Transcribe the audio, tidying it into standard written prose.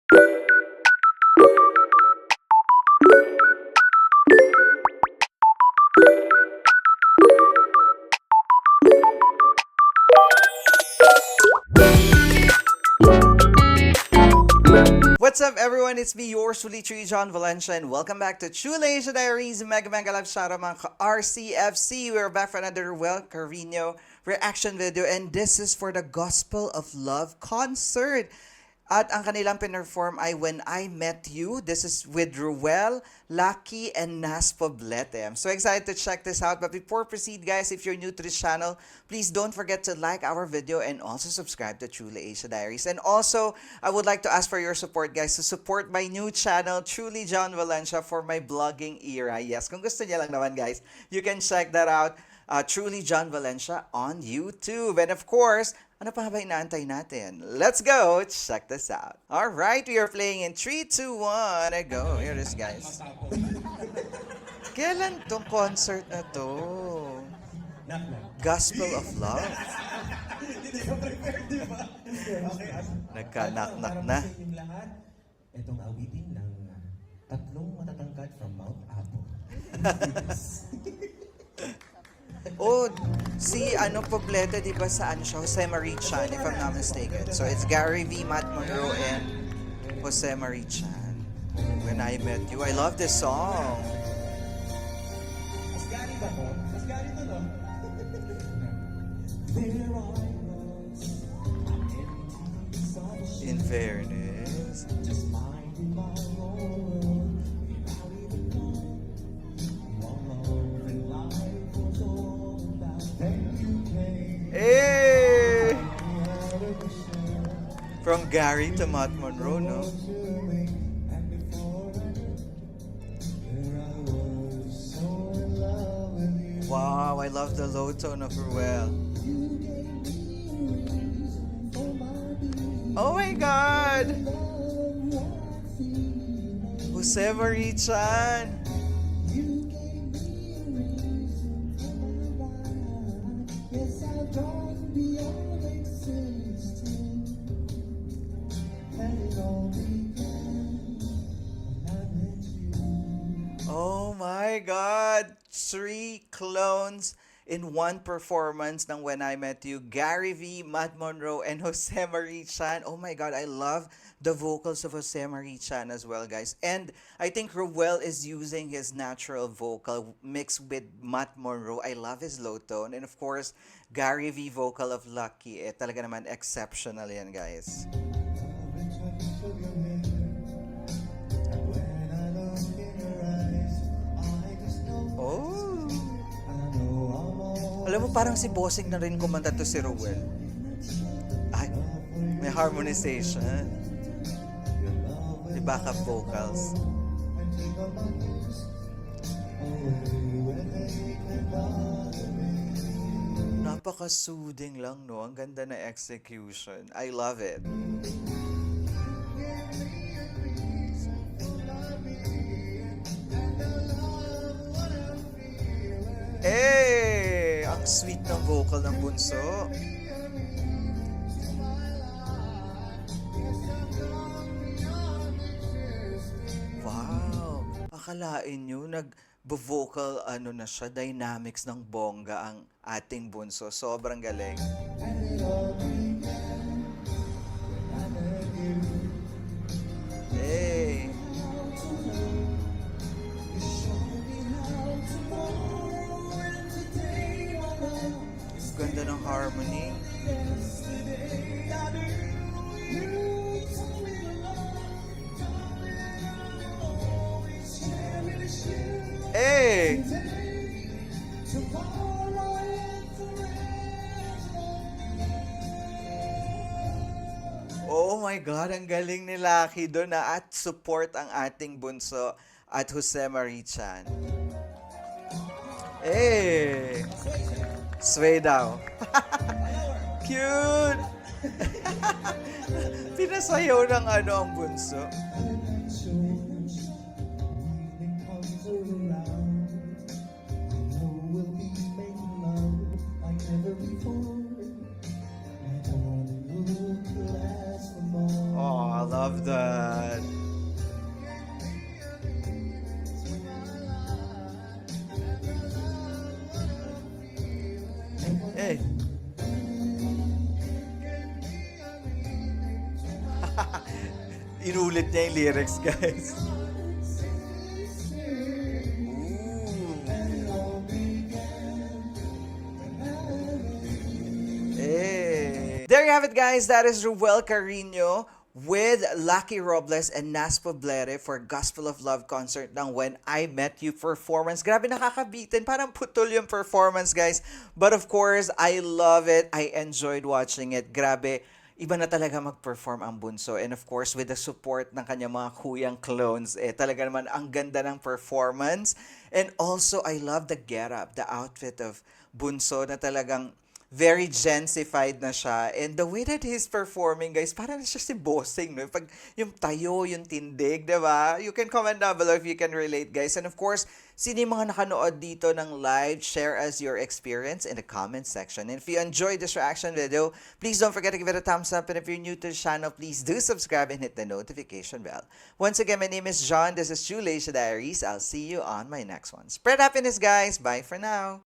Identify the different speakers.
Speaker 1: What's up, everyone? It's me, yours truly, John Valencia, and welcome back to True Asia Diaries. Mega love shout out mga RCFC. We're back for another Ruel Carvino reaction video, and this is for the Gospel of Love concert. At ang kanilang pinerform ay When I Met You. This is with Ruel, Lucky, and Nas Poblete. I'm so excited to check this out. But before proceed, guys, if you're new to this channel, please don't forget to like our video and also subscribe to Truly Asia Diaries. And also, I would like to ask for your support, guys, to support my new channel, Truly John Valencia, for my vlogging era. Yes, kung gusto niya lang naman, guys, you can check that out. Truly John Valencia on YouTube. And of course, ano pa ba inaantay natin? Let's go! Check this out. Alright, we are playing in 3, 2, 1, and go. Here it is, guys. Kailan tong concert na to? Gospel of Love? Nagka-knock-knock na.
Speaker 2: Itong awitin ng tatlong matatangkad from Mount Apo.
Speaker 1: Oh, si Poblete, di ba sa siya? Jose Marie Chan, if I'm not mistaken. So it's Gary V, Matt Monroe, and Jose Marie Chan. When I Met You. I love this song.
Speaker 2: Mas Gary ba to? Mas Gary to, no?
Speaker 1: In fairness.
Speaker 2: Just minding my own world. Without even knowing what love and life was all about. Then you came.
Speaker 1: Hey! From Gary to Matt Monroe, no?
Speaker 2: And before I knew, there I was so in love with you.
Speaker 1: Wow, I love the low tone of Ruel. Oh my God! Jose Marie Chan! Oh my God! 3 clones in one performance ng When I Met You. Gary V, Matt Monroe, and Jose Marie Chan. Oh my God, I love the vocals of Jose Marie Chan as well, guys. And I think Ruel is using his natural vocal mixed with Matt Monroe. I love his low tone. And of course, Gary V vocal of Lucky. Talaga naman exceptional yan, guys. Oh! Alam mo, parang si Bossing na rin kumanta to si Ruel. Ay, may harmonization. May backup vocals. Napaka-soothing lang, no? Ang ganda na execution. I love it. Hey! Ang sweet ng vocal ng bunso. Wow! Akalain nyo, nag-vocal na siya, dynamics ng bongga ang ating bunso. Sobrang galing. Hey! Ganda ng harmony. Hey! Oh my God, ang galing ni Lucky doon at support ang ating bunso at Jose Marie Chan. Hey! Sway daw. Cute! Pinasayaw ng ang bunso. love that. Hey. Inulit niya yung lyrics, guys. Hey. There you have it, guys. That is Ruel Carino with Lucky Robles and Nas Poblete for Gospel of Love concert ng When I Met You performance. Grabe, nakakabitin. Parang putol yung performance, guys. But of course, I love it. I enjoyed watching it. Grabe, iba na talaga mag-perform ang Bunso. And of course, with the support ng kanyang mga kuyang clones, talaga naman ang ganda ng performance. And also, I love the getup, the outfit of Bunso na talagang very Gen-sified na siya. And the way that he's performing, guys, parang siya si Bossing, no? Pag yung tayo, yung tindig, di ba? You can comment down below if you can relate, guys. And of course, sino yung mga nakanood dito ng live, share us your experience in the comment section. And if you enjoyed this reaction video, please don't forget to give it a thumbs up. And if you're new to the channel, please do subscribe and hit the notification bell. Once again, my name is John. This is Shoelace Diaries. I'll see you on my next one. Spread happiness, guys. Bye for now.